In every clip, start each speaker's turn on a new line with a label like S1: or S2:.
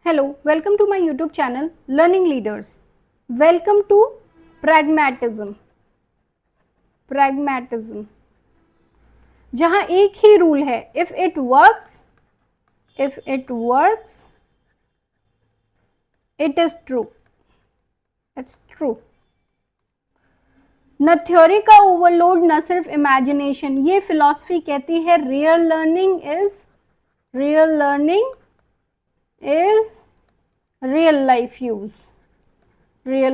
S1: Hello, welcome to my YouTube channel Learning Leaders. Welcome to Pragmatism. Pragmatism जहाँ एक ही rule है, if it works, it is true. It's true. न theory का overload न सिर्फ imagination. ये फिलॉसफी कहती है real learning is real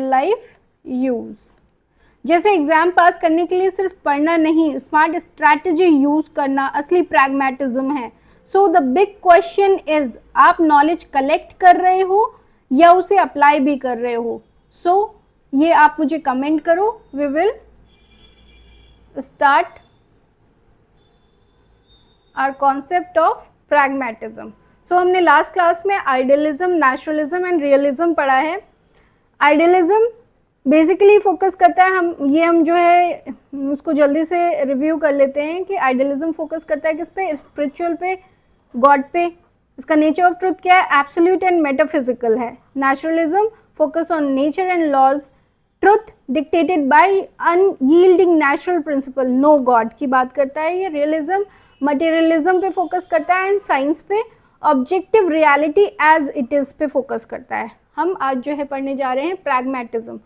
S1: life use. जैसे एग्जाम पास करने के लिए सिर्फ पढ़ना नहीं, स्मार्ट स्ट्रैटेजी यूज करना असली प्रैग्मैटिज्म है. So the big question is, आप नॉलेज कलेक्ट कर रहे हो या उसे अप्लाई भी कर रहे हो? सो ये आप मुझे कमेंट करो. We will start our concept of pragmatism. So हमने लास्ट क्लास में आइडियलिज्म, नेचुरलिज्म एंड रियलिज्म पढ़ा है. आइडियलिज्म बेसिकली फोकस करता है, हम जो है उसको जल्दी से रिव्यू कर लेते हैं कि आइडियलिज्म फोकस करता है किस पे? स्पिरिचुअल पे, गॉड पे. इसका नेचर ऑफ ट्रुथ क्या है? एब्सोल्यूट एंड मेटाफिजिकल है. Naturalism focus on nature and laws, truth dictated by unyielding natural principle, no God की बात करता है. ये रियलिज्म मटेरियलिज्म पे फोकस करता है एंड साइंस पे, objective reality as it is पे फोकस करता है. हम आज जो है पढ़ने जा रहे हैं प्रैग्मैटिज्म.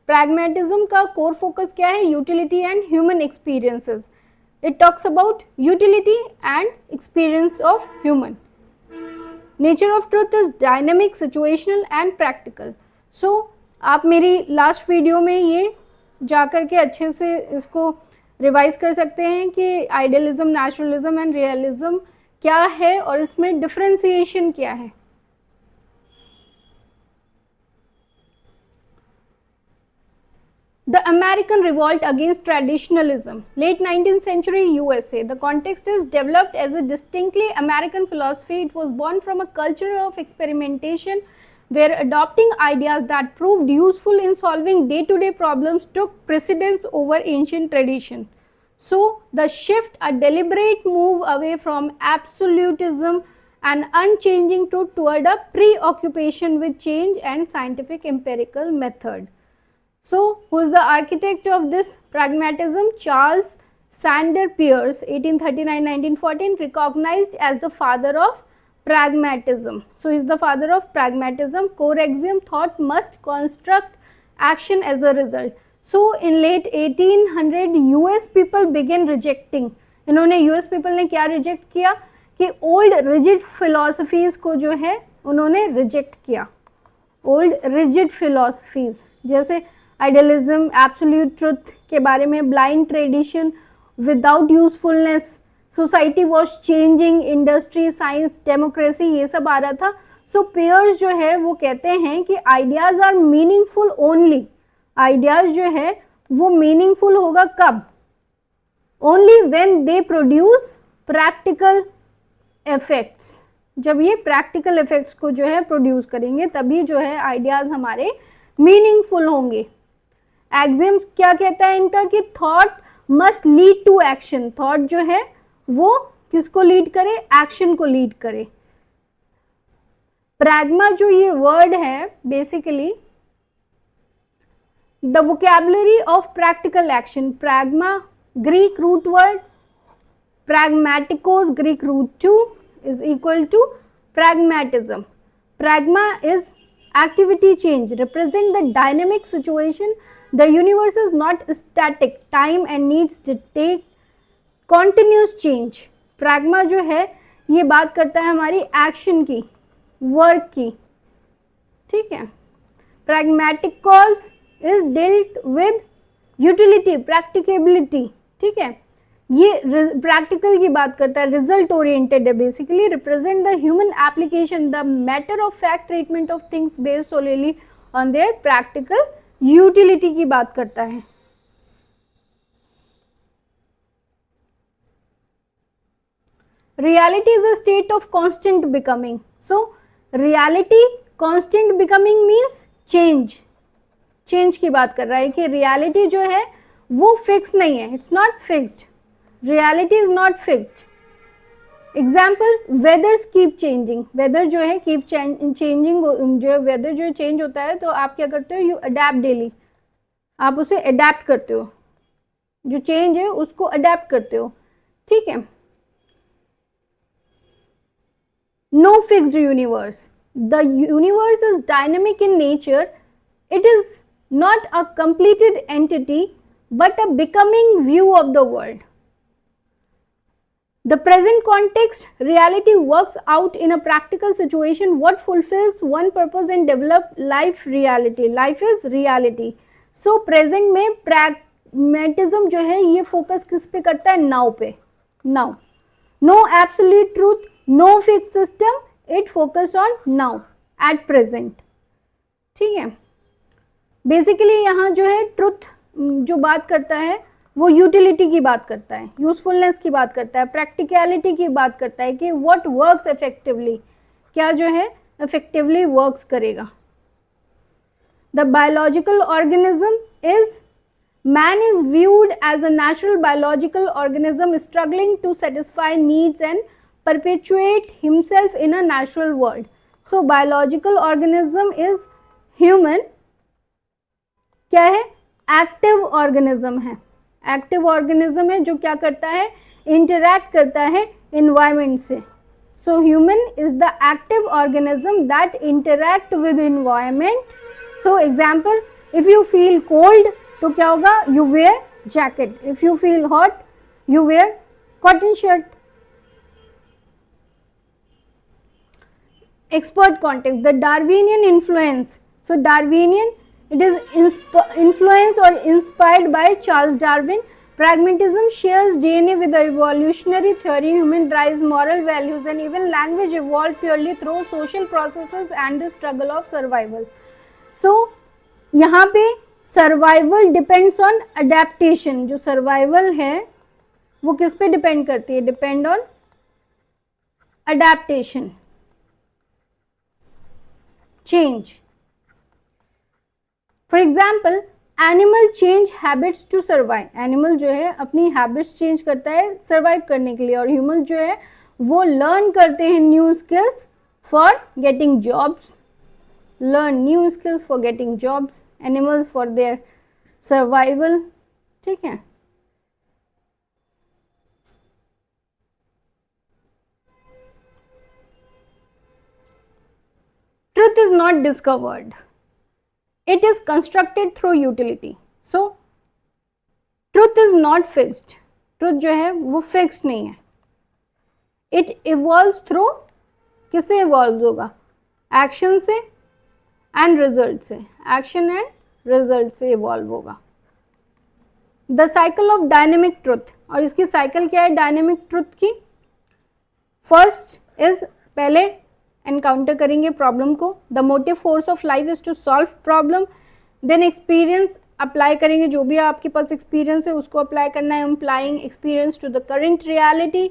S1: प्रैग्मैटिज्म का कोर फोकस क्या है? Utility and human experiences. It talks about utility and experience of human. Nature of truth is dynamic, situational and practical. So आप मेरी लास्ट वीडियो में ये जा कर के अच्छे से इसको रिवाइज कर सकते हैं कि आइडियलिज्म, नेचुरलिज्म एंड रियलिज्म क्या है और इसमें डिफरेंशिएशन क्या है. The American revolt against traditionalism, late 19th century USA. The context is developed as a distinctly American philosophy. It was born from a culture of experimentation where adopting ideas that proved useful in solving day-to-day problems took precedence over ancient tradition. So, the shift, a deliberate move away from absolutism and unchanging truth toward a preoccupation with change and scientific empirical method. So, who is the architect of this pragmatism? Charles Sanders Peirce, 1839-1914, recognized as the father of pragmatism. So, he is the father of pragmatism. Core axiom: thought must construct action as a result. So, in late 1800, US people began rejecting. इन्होंने US people ने क्या reject किया कि old rigid philosophies को जो है उन्होंने reject किया. Old rigid philosophies जैसे आइडियलिज्म, एब्सोल्यूट ट्रुथ के बारे में, blind tradition, without usefulness, society was changing, industry, science, democracy, ये सब आ रहा था. सो पियर्स जो है वो कहते हैं कि ideas are meaningful only. Ideas जो है वो मीनिंगफुल होगा कब? Only when they produce practical effects. जब ये प्रैक्टिकल इफेक्ट्स को जो है प्रोड्यूस करेंगे तभी जो है आइडियाज हमारे मीनिंगफुल होंगे. एक्सिम्स क्या कहता है इनका कि thought must lead to action. Thought जो है वो किसको लीड करे? एक्शन को लीड करे. प्रैग्मा जो ये वर्ड है basically the vocabulary of practical action. Pragma Greek root word, pragmatikos Greek root 2 is equal to pragmatism. Pragma is activity change, represent the dynamic situation. The universe is not static, time and needs to take continuous change. Pragma जो है ये बात करता है हमारी action की, work की. ठीक है. Pragmatikos is dealt with utility, practicability. ठीक है. ये प्रैक्टिकल की बात करता है, रिजल्ट ओरिएंटेड है. Basically represent the human application, the matter of fact treatment of things based सोलिली on their practical utility की बात करता है. Reality is a state of constant becoming. So reality constant becoming means change. Change की बात कर रहा है कि रियलिटी जो है वो फिक्स नहीं है. It's not fixed. Reality is not fixed. Example, weathers keep changing, weather जो है कीप चेंजिंग, जो है वेदर जो चेंज होता है तो आप क्या करते हो, यू अडेप्ट डेली, आप उसे अडेप्ट करते हो, जो चेंज है उसको अडेप्ट करते हो, ठीक है। No fixed universe, the universe is dynamic in nature, it is not a completed entity but a becoming view of the world. The present context, reality works out in a practical situation what fulfills one purpose and develop life reality. Life is reality. So present में pragmatism जो है ये focus किस पे करता है, now पे, now. No absolute truth, no fixed system, it focus on now, at present. ठीक है। बेसिकली यहाँ जो है ट्रुथ जो बात करता है वो यूटिलिटी की बात करता है, यूजफुलनेस की बात करता है, प्रैक्टिकलिटी की बात करता है कि व्हाट वर्क्स इफेक्टिवली, क्या जो है इफेक्टिवली वर्क्स करेगा। The biological organism is, man is viewed as a natural biological organism struggling to satisfy needs and perpetuate himself in a natural world. So biological organism is human, क्या है, active organism है, active organism है जो क्या करता है, interact करता है इन्वायरमेंट से। So human is the active organism that interact with environment. So example, if you feel cold तो क्या होगा, you wear jacket, if you feel hot you wear cotton shirt. Expert context, the Darwinian influence, so Darwinian, it is influenced or inspired by Charles Darwin. Pragmatism shares DNA with the evolutionary theory. Human drives, moral values and even language evolved purely through social processes and the struggle of survival. So यहाँ पे survival depends on adaptation. जो survival है वो किस पे depend करती है, depend on adaptation, change. For example, animal change habits to survive, animal जो है अपनी हैबिट्स चेंज करता है सर्वाइव करने के लिए, और ह्यूमन जो है वो लर्न करते हैं new skills for getting jobs, learn new skills for getting jobs, animals for their survival, ठीक है। Truth is not discovered, it is constructed through utility. So truth is not fixed, truth जो है वो fixed नहीं है, it evolves through, किससे evolve होगा, action से and result से, action and result से evolve होगा। the cycle of dynamic truth, और इसकी cycle क्या है dynamic truth की, first is, पहले एनकाउंटर करेंगे प्रॉब्लम को, the motive force of life is to solve problem, then experience apply करेंगे, जो भी आपके पास एक्सपीरियंस है उसको अप्लाई करना है, applying experience to the current reality,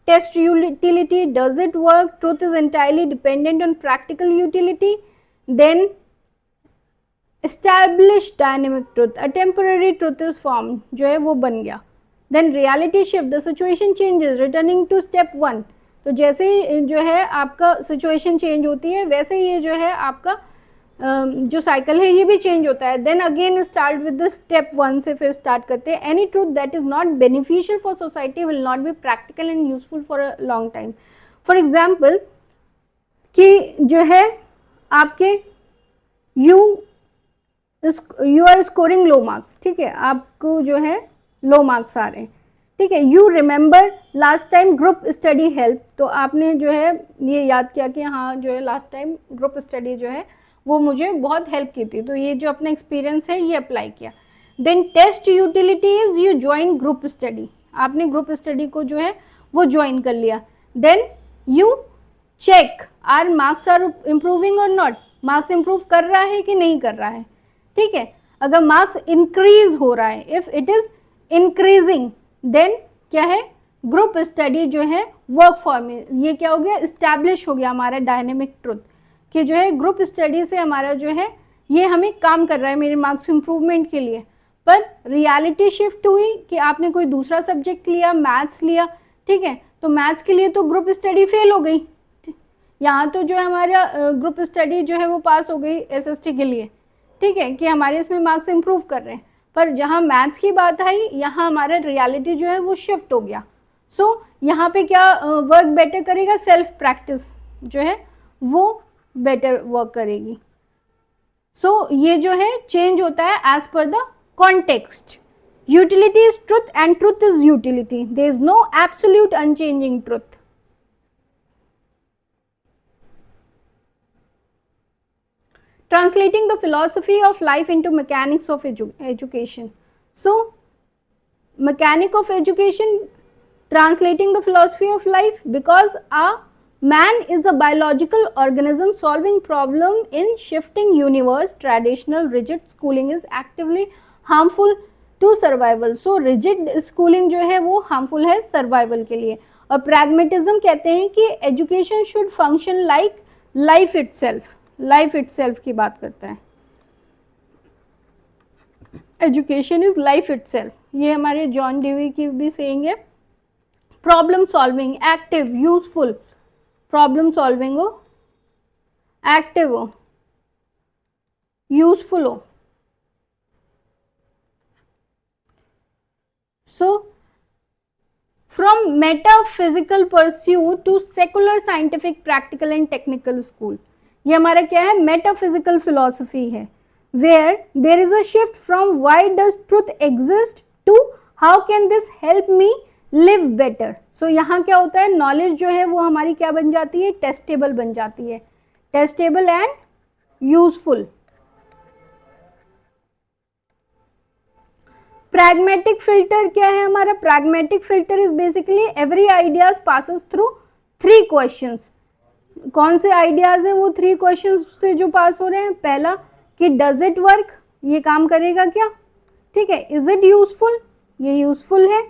S1: test utility, does it work, truth is entirely dependent on practical utility, then establish dynamic truth, a temporary truth is form, जो है वो बन गया, then reality shift, the situation changes, returning to step 1, तो जैसे ही जो है आपका सिचुएशन चेंज होती है वैसे ही ये जो है आपका जो साइकिल है ये भी चेंज होता है, then again start with the step 1 से फिर स्टार्ट करते हैं। Any truth that is not beneficial for society will not be practical and useful for a long time. For example कि जो है आपके you are scoring low marks, ठीक है, आपको जो है लो मार्क्स आ रहे हैं, ठीक है, you remember last time group study help, तो आपने जो है ये याद किया कि हाँ जो है लास्ट टाइम ग्रुप स्टडी जो है वो मुझे बहुत हेल्प की थी, तो ये जो अपना एक्सपीरियंस है ये अप्लाई किया। Then test utility is you join group study, आपने ग्रुप स्टडी को जो है वो ज्वाइन कर लिया, then you check are marks are improving और नॉट, मार्क्स इम्प्रूव कर रहा है कि नहीं कर रहा है, ठीक है, अगर मार्क्स इंक्रीज हो रहा है, if it is increasing then क्या है, ग्रुप स्टडी जो है वर्क फॉर मी, ये क्या हो गया, इस्टेब्लिश हो गया हमारा डायनेमिक ट्रूथ कि जो है ग्रुप स्टडी से हमारा जो है ये हमें काम कर रहा है मेरे मार्क्स इम्प्रूवमेंट के लिए। पर रियलिटी शिफ्ट हुई कि आपने कोई दूसरा सब्जेक्ट लिया, मैथ्स लिया, ठीक है, तो मैथ्स के लिए तो ग्रुप स्टडी फेल हो गई, यहाँ तो जो है हमारा ग्रुप स्टडी जो है वो पास हो गई एसएसटी के लिए, ठीक है, कि हमारे इसमें मार्क्स इंप्रूव कर रहे हैं। पर जहाँ मैथ्स की बात आई, यहाँ हमारा रियलिटी जो है वो शिफ्ट हो गया। सो यहाँ पे क्या वर्क बेटर करेगा, सेल्फ प्रैक्टिस जो है वो बेटर वर्क करेगी। सो ये जो है चेंज होता है as per the context. Utility is truth and truth is utility, there is no absolute unchanging truth. Translating the philosophy of life into mechanics of education. So, mechanic of education, translating the philosophy of life, because a man is a biological organism solving problem in shifting universe. Traditional rigid schooling is actively harmful to survival. So, rigid schooling जो है वो harmful है survival के लिए। और pragmatism कहते हैं कि education should function like life itself. Life itself की बात करता है, एजुकेशन इज लाइफ इटसेल्फ, ये हमारे जॉन डेवी की भी सेइंग है। Problem solving, active, useful, problem solving हो, एक्टिव हो, यूजफुल हो। So from metaphysical pursuit to secular scientific practical and technical school, ये हमारा क्या है, मेटाफिजिकल फिलॉसफी है, where there is a shift from why does truth exist to how can this help me live better. So यहाँ क्या होता है, knowledge जो है वो हमारी क्या बन जाती है, टेस्टेबल बन जाती है, testable and useful. Pragmatic filter क्या है हमारा, pragmatic filter is basically every ideas passes through 3 questions. कौन से आइडियाज है वो 3 क्वेश्चंस से जो पास हो रहे हैं। पहला कि डज इट वर्क, ये काम करेगा क्या, ठीक है। इज इट यूजफुल, ये यूजफुल है।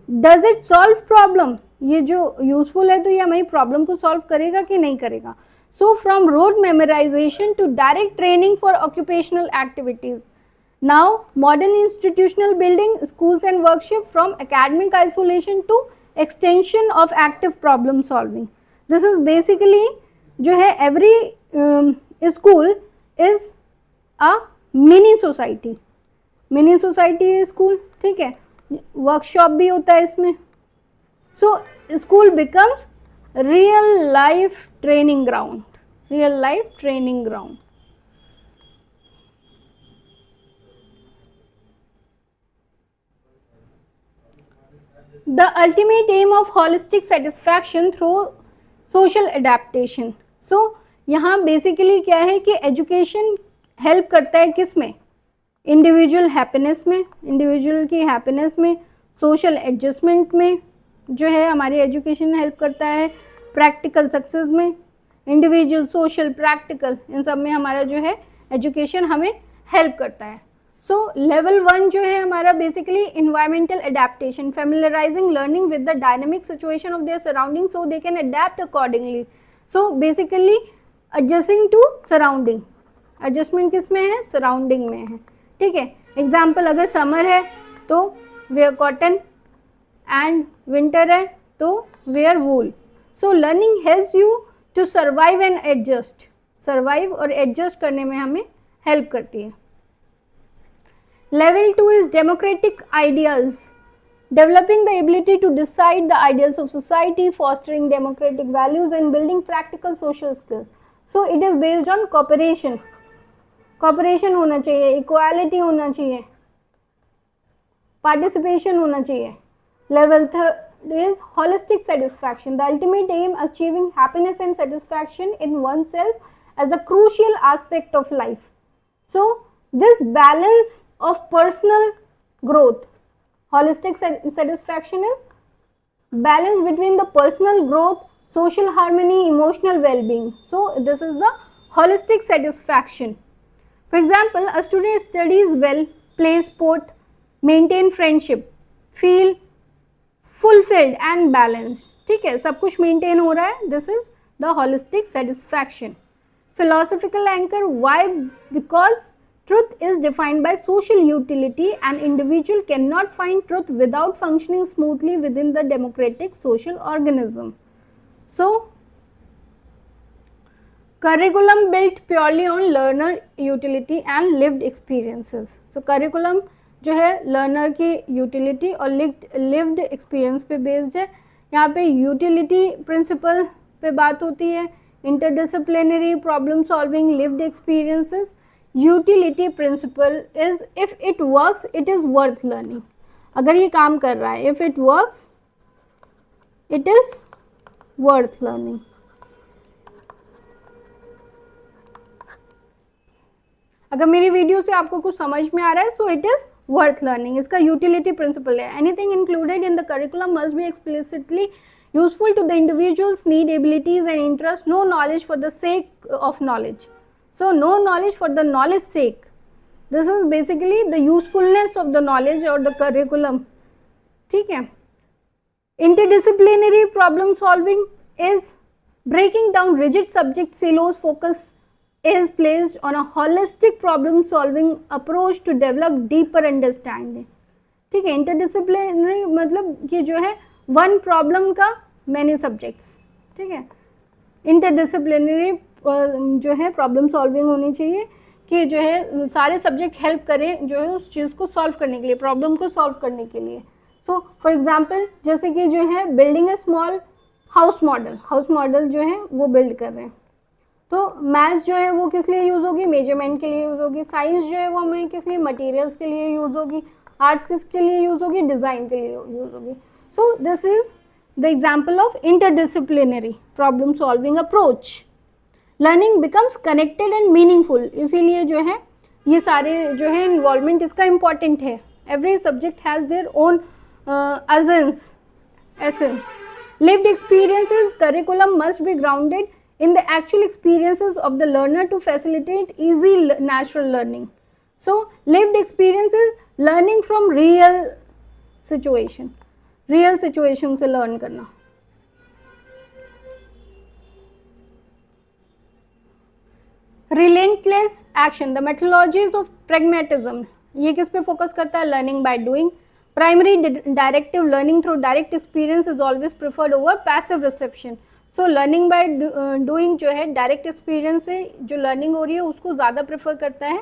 S1: डज इट सॉल्व प्रॉब्लम, ये जो यूजफुल है तो ये हमारी प्रॉब्लम को सॉल्व करेगा कि नहीं करेगा। So from rote memorization to direct training for occupational activities. Now modern institutional building, schools and workshop, from academic isolation to extension of active problem solving. This is basically जो है every school is a mini society, mini society school, ठीक है। Workshop भी होता है इसमें। So school becomes real life training ground, real life training ground. The ultimate aim of holistic satisfaction through social adaptation. So यहाँ basically क्या है कि एजुकेशन हेल्प करता है किस में, इंडिविजुअल हैप्पीनेस में, इंडिविजुअल की हैप्पीनेस में, सोशल एडजस्टमेंट में जो है हमारी एजुकेशन हेल्प करता है, प्रैक्टिकल सक्सेस में, इंडिविजुअल, सोशल, प्रैक्टिकल, इन सब में हमारा जो है एजुकेशन हमें हेल्प करता है। सो लेवल 1 जो है हमारा basically environmental adaptation, familiarising learning with the dynamic situation of their surrounding so they can adapt accordingly. So basically adjusting to surrounding, adjustment किस में है, सराउंडिंग में है, ठीक है। एग्जाम्पल, अगर समर है तो वेयर कॉटन एंड विंटर है तो wear wool. So learning helps you to survive and adjust, survive और एडजस्ट करने में हमें हेल्प करती है। Level 2 is democratic ideals, developing the ability to decide the ideals of society, fostering democratic values and building practical social skills. So it is based on cooperation, cooperation होना चाहिए, equality होना चाहिए, participation होना चाहिए। Level 3 is holistic satisfaction, the ultimate aim achieving happiness and satisfaction in oneself as a crucial aspect of life. So this balance of personal growth, holistic satisfaction is balance between the personal growth, social harmony, emotional well-being. So this is the holistic satisfaction. For example, a student studies well, plays sport, maintain friendship, feel fulfilled and balanced, ठीक है, सब कुछ maintain हो रहा है, this is the holistic satisfaction. Philosophical anchor, why? Because Truth is defined by social utility, and individual cannot find truth without functioning smoothly within the democratic social organism. So curriculum built purely on learner utility and lived experiences. So curriculum जो है learner की utility और lived experience पे based है. यहाँ पे utility principal पे बात होती है, interdisciplinary problem solving, lived experiences. Utility principle is if it works it is worth learning. अगर ये काम कर रहा है, if it works it is worth learning. अगर मेरी वीडियो से आपको कुछ समझ में आ रहा है, so it is worth learning. इसका यूटिलिटी प्रिंसिपल है. Anything included in the curriculum must be explicitly useful to the individual's need, abilities and interest. No knowledge for the sake of knowledge. So no knowledge for the knowledge sake. This is basically the usefulness of the knowledge or the curriculum. ठीक है. Interdisciplinary problem solving is breaking down rigid subject silos. Focus is placed on a holistic problem solving approach to develop deeper understanding. ठीक है. Interdisciplinary मतलब कि जो है one problem का many subjects. ठीक है. Interdisciplinary जो है प्रॉब्लम सॉल्विंग होनी चाहिए कि जो है सारे सब्जेक्ट हेल्प करें जो है उस चीज़ को सॉल्व करने के लिए, प्रॉब्लम को सॉल्व करने के लिए. सो फॉर एग्जांपल जैसे कि जो है बिल्डिंग ए स्मॉल हाउस मॉडल जो है वो बिल्ड कर रहे हैं, तो मैथ्स जो है वो किस लिए यूज़ होगी, मेजरमेंट के लिए यूज़ होगी. साइंस जो है वो हमें किस लिए, मटीरियल्स के लिए यूज़ होगी. आर्ट्स किसके लिए यूज़ होगी, डिज़ाइन के लिए यूज़ होगी. So this is the example of interdisciplinary problem solving approach. Learning becomes connected and meaningful. इसीलिए जो है ये सारे जो है इन्वॉल्वमेंट इसका इम्पॉर्टेंट है. Every subject has their own essence. Lived experiences. Curriculum must be grounded in the actual experiences of the learner to facilitate easy natural learning. So lived experiences, learning from real situation से learn करना. Relentless action, the methodologies of pragmatism. ये किस पे focus करता है, learning by doing. Primary directive learning through direct experience is always preferred over passive reception. So learning by doing जो है direct experience से जो लर्निंग हो रही है उसको ज़्यादा प्रेफर करता है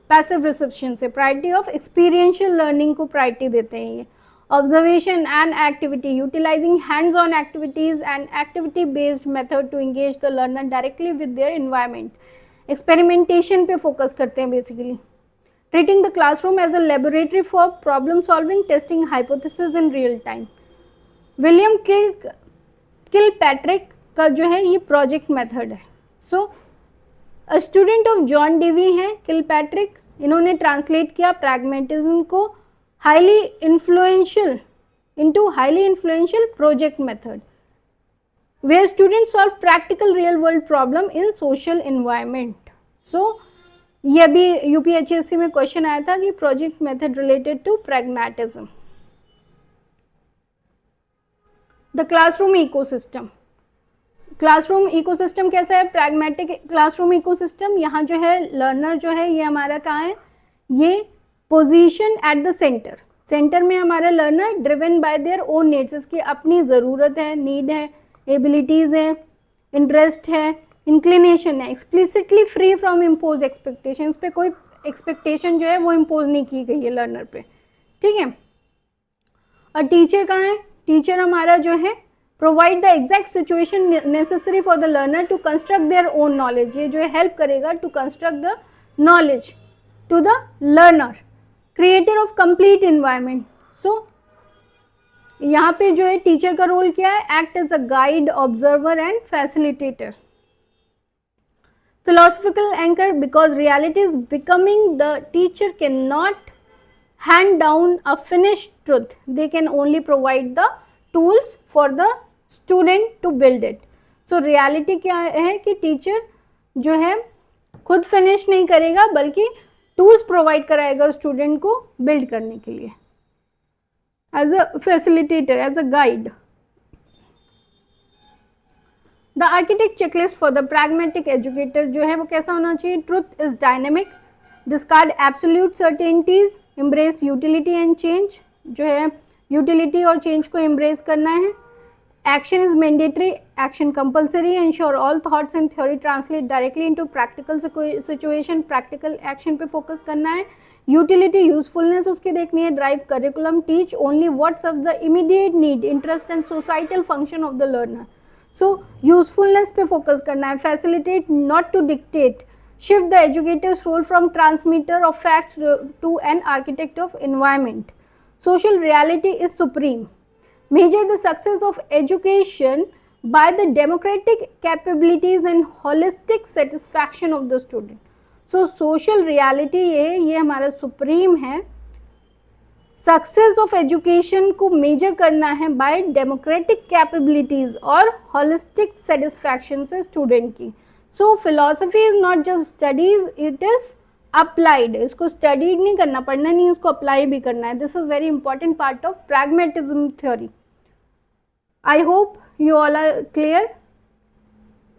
S1: पैसिव रिसेप्शन से. प्रायोरिटी ऑफ एक्सपीरियंशियल लर्निंग को प्रायोरिटी देते हैं ये. Observation and activity, utilising hands on activities and activity based method to engage the learner directly with their environment. Experimentation पे फोकस करते हैं basically. Treating the classroom as a laboratory for problem solving, testing hypothesis in real time. William Kilpatrick का जो है ये project method है. So a student of John Davy हैं Kilpatrick. इन्होंने ट्रांसलेट किया प्रैग्मेटिज्म को highly influential project method where student solve practical real world problem in social environment. So ये भी यूपीएचएससी में क्वेश्चन आया था कि project method related to pragmatism. The classroom ecosystem. Classroom ecosystem कैसा है, प्रैग्मेटिक क्लासरूम इकोसिस्टम. यहाँ जो है लर्नर जो है ये हमारा कहाँ है, ये पोजीशन एट द सेंटर में हमारा learner driven by their own needs. इसकी अपनी ज़रूरत है, नीड है, एबिलिटीज़ है, इंटरेस्ट है, इंक्लिनेशन है. Explicitly free from impose expectations. पे कोई एक्सपेक्टेशन जो है वो इम्पोज नहीं की गई है लर्नर पे. ठीक है. और टीचर कहाँ है, टीचर हमारा जो है provide the exact situation necessary for the learner to construct their own knowledge. ये जो है हेल्प करेगा to construct the knowledge to the learner. Creator of complete environment. So यहाँ पे जो है टीचर का रोल क्या है, act as a guide, observer and facilitator. Philosophical anchor, because reality is becoming, the teacher can not hand down a finished truth. They can only provide the tools for the student to build it. So reality क्या है कि teacher जो है खुद finish नहीं करेगा बल्कि tools provide कराएगा स्टूडेंट को बिल्ड करने के लिए as a facilitator, as a guide. The architect checklist for the pragmatic educator जो है वो कैसा होना चाहिए, truth is dynamic, discard absolute certainties, embrace utility and change, जो है यूटिलिटी और चेंज को एम्ब्रेस करना है। Action is mandatory, action compulsory, ensure all thoughts and theory translate directly into practical situation, practical action पे फोकस करना है। Utility, usefulness उसकी देखनी है। Drive curriculum, teach only what serve the immediate need, interest and societal function of the learner. So usefulness पे focus करना है। Facilitate not to dictate, shift the educator's role from transmitter of facts to an architect of environment. Social reality is supreme, measure the success of education by the democratic capabilities and holistic satisfaction of the student. So social reality ये हमारा supreme है। Success of education को measure करना है by democratic capabilities और holistic satisfaction से student की। So philosophy is not just studies, it is applied. इसको स्टडी नहीं करना, पढ़ना नहीं, उसको अप्लाई भी करना है। This is very important part of pragmatism theory. I hope you all are clear.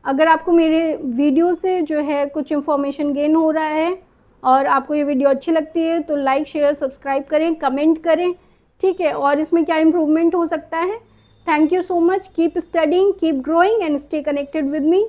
S1: अगर आपको मेरे वीडियो से जो है कुछ इन्फॉर्मेशन गेन हो रहा है और आपको ये वीडियो अच्छी लगती है तो लाइक शेयर सब्सक्राइब करें, कमेंट करें, ठीक है, और इसमें क्या इम्प्रूवमेंट हो सकता है। Thank you so much, keep studying, keep growing and stay connected with me.